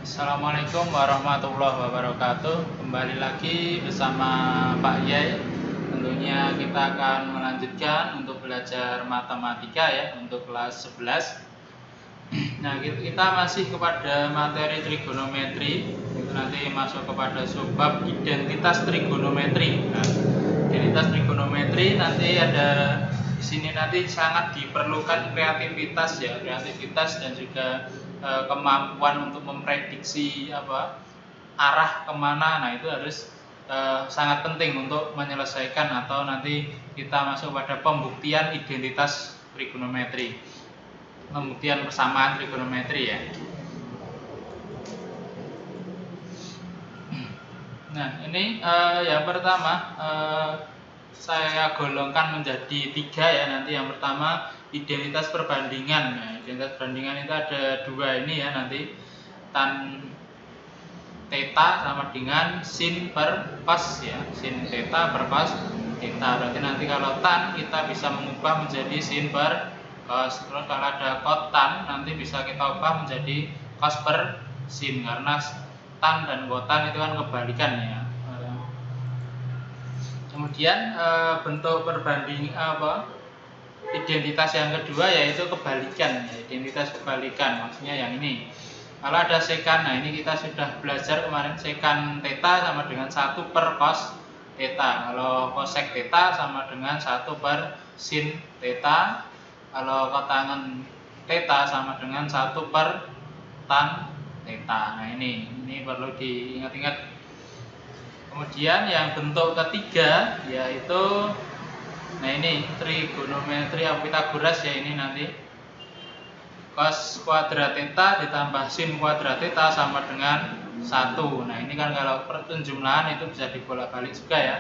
Assalamualaikum warahmatullahi wabarakatuh. Kembali lagi bersama Pak Yai. Tentunya kita akan melanjutkan untuk belajar matematika ya, untuk kelas 11. Nah, kita masih kepada materi trigonometri. Itu nanti masuk kepada subbab identitas trigonometri. Nah, identitas trigonometri nanti ada di sini nanti sangat diperlukan kreativitas ya, kreativitas dan juga kemampuan untuk memprediksi arah kemana. Nah, itu harus sangat penting untuk menyelesaikan atau nanti kita masuk pada pembuktian identitas trigonometri, pembuktian persamaan trigonometri ya. Nah, ini yang pertama saya golongkan menjadi 3 ya. Nanti yang pertama identitas perbandingan. Nah, identitas perbandingan itu ada 2 ini ya nanti. Tan theta sama dengan sin per cos ya. Sin theta per cos theta. Berarti nanti kalau tan kita bisa mengubah menjadi sin per cos. Terus kalau ada cot tan nanti bisa kita ubah menjadi cos per sin, karena tan dan kotan itu kan kebalikannya. Kemudian bentuk perbanding identitas yang kedua yaitu kebalikan ya, identitas kebalikan, maksudnya yang ini. Kalau ada sekan, nah ini kita sudah belajar kemarin, sekan theta sama dengan 1 per cos theta. Kalau cosec theta sama dengan 1 per sin theta. Kalau kotangan theta sama dengan 1 per tan theta. Nah, ini perlu diingat-ingat. Kemudian yang bentuk ketiga yaitu, nah ini trigonometri Pythagoras ya, ini nanti cos kuadrat theta ditambah sin kuadrat theta sama dengan 1. Nah, ini kan kalau penjumlahan itu bisa dibolak-balik juga ya,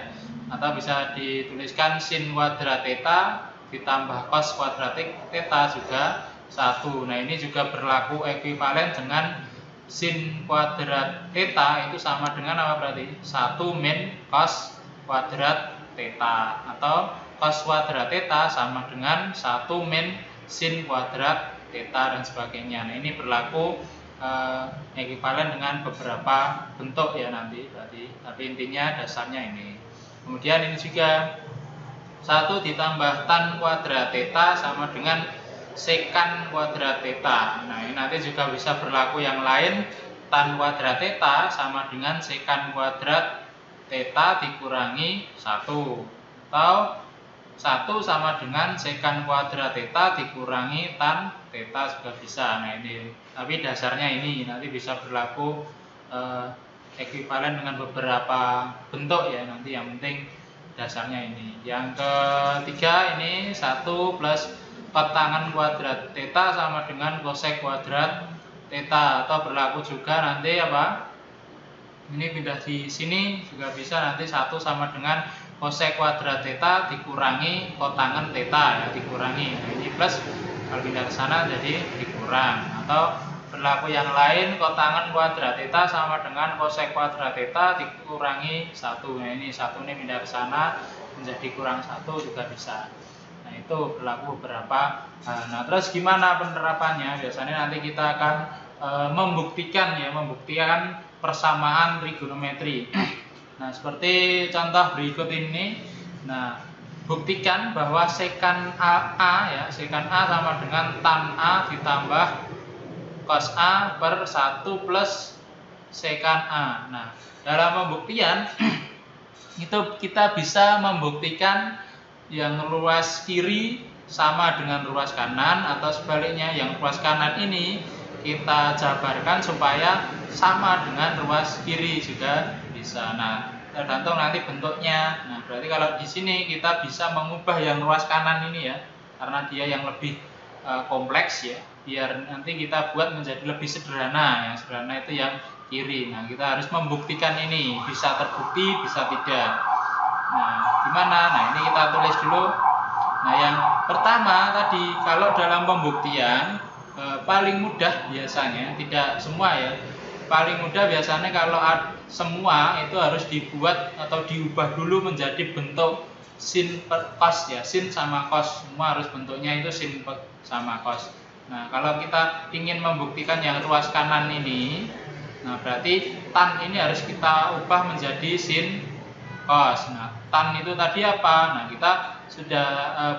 atau bisa dituliskan sin kuadrat theta ditambah cos kuadrat theta juga 1. Nah, ini juga berlaku ekuivalen dengan sin kuadrat theta itu sama dengan apa berarti? 1 min cos kuadrat theta, atau cos kuadrat theta sama dengan 1 min sin kuadrat theta dan sebagainya. Nah, ini berlaku ekuivalen dengan beberapa bentuk ya nanti berarti, tapi intinya dasarnya ini. Kemudian ini juga 1 ditambah tan kuadrat theta sama dengan sekan kuadrat theta. Nah, ini nanti juga bisa berlaku yang lain, tan kuadrat theta sama dengan sekan kuadrat theta dikurangi 1, atau 1 sama dengan sekan kuadrat theta dikurangi tan theta juga bisa. Nah, ini tapi dasarnya ini nanti bisa berlaku ekuivalen dengan beberapa bentuk ya nanti, yang penting dasarnya ini. Yang ketiga ini 1 plus kotangan kuadrat theta sama dengan cosec kuadrat theta, atau berlaku juga nanti ini pindah di sini juga bisa, nanti 1 sama dengan cosec kuadrat theta dikurangi kotangan theta ya, dikurangi. Nah, ini plus, kalau pindah ke sana jadi dikurang. Atau berlaku yang lain, kotangan kuadrat theta sama dengan cosec kuadrat theta dikurangi 1. Nah, ini 1 ini pindah ke sana menjadi kurang 1 juga bisa. Nah, itu berlaku beberapa. Nah, terus gimana penerapannya? Biasanya nanti kita akan membuktikan persamaan trigonometri. Nah, seperti contoh berikut ini. Nah, buktikan bahwa sekan A ya, sekan A sama dengan tan A ditambah cos A per 1 plus sekan A. Nah, dalam pembuktian itu kita bisa membuktikan yang ruas kiri sama dengan ruas kanan, atau sebaliknya yang ruas kanan ini kita jabarkan supaya sama dengan ruas kiri juga bisa. Nah, tergantung nanti bentuknya. Nah, berarti kalau di sini kita bisa mengubah yang ruas kanan ini ya, karena dia yang lebih kompleks ya, biar nanti kita buat menjadi lebih sederhana. Yang sederhana itu yang kiri. Nah, kita harus membuktikan ini, bisa terbukti bisa tidak. Nah, gimana? Nah, ini kita tulis dulu. Nah, yang pertama tadi, kalau dalam pembuktian paling mudah biasanya, tidak semua ya, paling mudah biasanya kalau semua itu harus dibuat atau diubah dulu menjadi bentuk sin per cos ya, sin sama cos, semua harus bentuknya itu sin sama cos. Nah, kalau kita ingin membuktikan yang ruas kanan ini, Nah, berarti tan ini harus kita ubah menjadi sin cos. Nah, tan itu tadi apa? Nah, kita sudah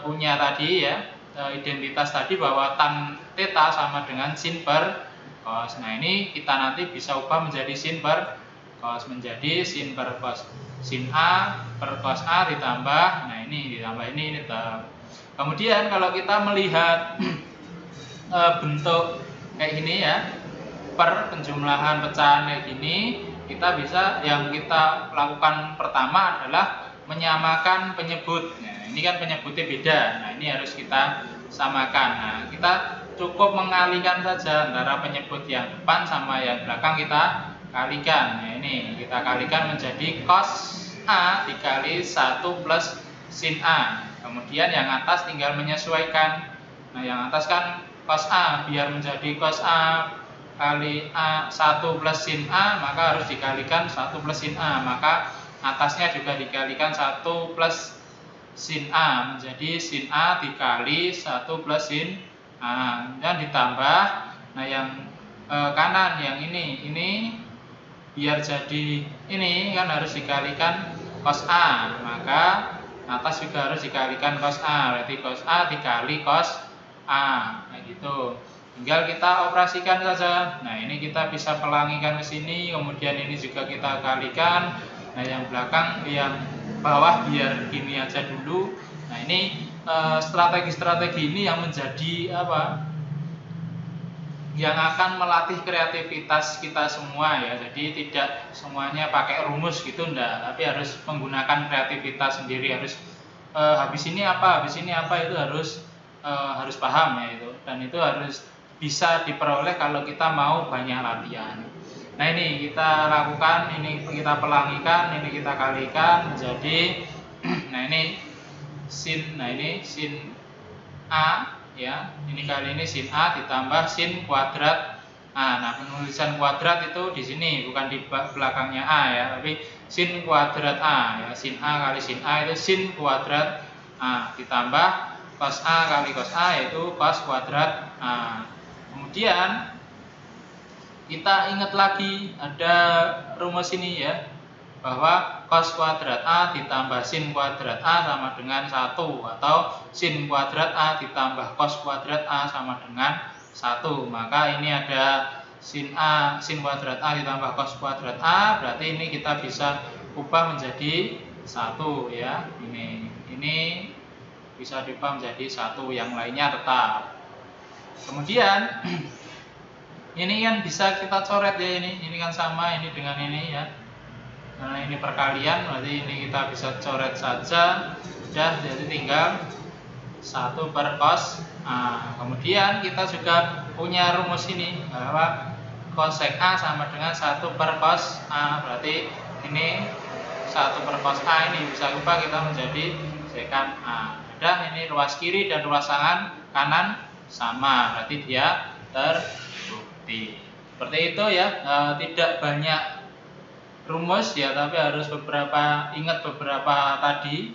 punya tadi ya identitas tadi bahwa tan theta sama dengan sin per cos. Nah, ini kita nanti bisa ubah menjadi sin per cos, menjadi sin per cos. Sin A per cos A ditambah, nah ini ditambah ini tetap. Kemudian kalau kita melihat bentuk kayak gini ya, per penjumlahan pecahan kayak gini, kita bisa yang kita lakukan pertama adalah menyamakan penyebut. Nah, ini kan penyebutnya beda. Nah, ini harus kita samakan. Nah, kita cukup mengalihkan saja antara penyebut yang depan sama yang belakang, kita kalikan. Nah, ini kita kalikan menjadi cos A dikali 1 plus sin A. Kemudian yang atas tinggal menyesuaikan. Nah, yang atas kan cos A, biar menjadi cos A kali A 1 plus sin A, maka harus dikalikan 1 plus sin A, maka atasnya juga dikalikan 1 plus sin A, menjadi sin A dikali 1 plus sin A, dan ditambah. Nah, yang kanan yang ini biar jadi ini kan harus dikalikan cos A, maka atas juga harus dikalikan cos A, berarti cos A dikali cos A, kayak gitu. Tinggal kita operasikan saja. Nah, ini kita bisa pelangikan ke sini, kemudian ini juga kita kalikan. Nah, yang belakang, yang bawah biar gini aja dulu. Nah, ini strategi-strategi ini yang menjadi apa? Yang akan melatih kreativitas kita semua ya. Jadi tidak semuanya pakai rumus gitu, enggak, tapi harus menggunakan kreativitas sendiri. Harus habis ini apa itu harus paham ya itu, dan itu harus bisa diperoleh kalau kita mau banyak latihan. Nah, ini kita lakukan, ini kita pelangikan, ini kita kalikan menjadi nah ini sin A ya, ini kali ini sin A ditambah sin kuadrat A. Nah, penulisan kuadrat itu di sini, bukan di belakangnya A ya, tapi sin kuadrat A ya. Sin A kali sin A itu sin kuadrat A ditambah cos A kali cos A yaitu cos kuadrat A. Kemudian kita ingat lagi ada rumus ini ya, bahwa cos kuadrat A ditambah sin kuadrat A sama dengan 1, atau sin kuadrat A ditambah cos kuadrat A sama dengan 1. Maka ini ada sin kuadrat A ditambah cos kuadrat A, berarti ini kita bisa ubah menjadi 1 ya. Ini bisa diubah menjadi 1, yang lainnya tetap. Kemudian ini kan bisa kita coret ya, ini kan sama ini dengan ini ya. Nah, ini perkalian, berarti ini kita bisa coret saja. Sudah, jadi tinggal 1 per cos A. Kemudian kita juga punya rumus ini bahwa cosec A sama dengan 1 per cos A. Berarti ini 1 per cos A ini bisa ubah kita menjadi sekan A. Sudah, ini ruas kiri dan ruas kanan sama, berarti dia terbukti. Seperti itu ya, tidak banyak rumus ya, tapi harus ingat beberapa tadi,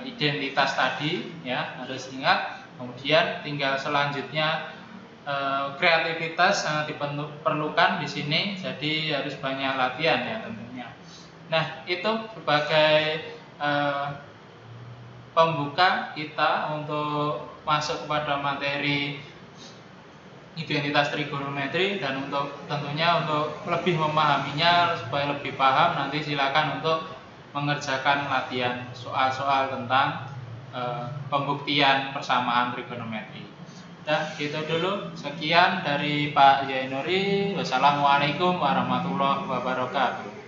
identitas tadi ya, harus ingat. Kemudian tinggal selanjutnya kreativitas sangat diperlukan di sini, jadi harus banyak latihan ya tentunya. Nah, itu sebagai pembuka kita untuk masuk kepada materi identitas trigonometri, dan tentunya untuk lebih memahaminya supaya lebih paham, nanti silakan untuk mengerjakan latihan soal-soal tentang pembuktian persamaan trigonometri. Nah, gitu dulu. Sekian dari Pak Yainuri. Wassalamualaikum warahmatullahi wabarakatuh.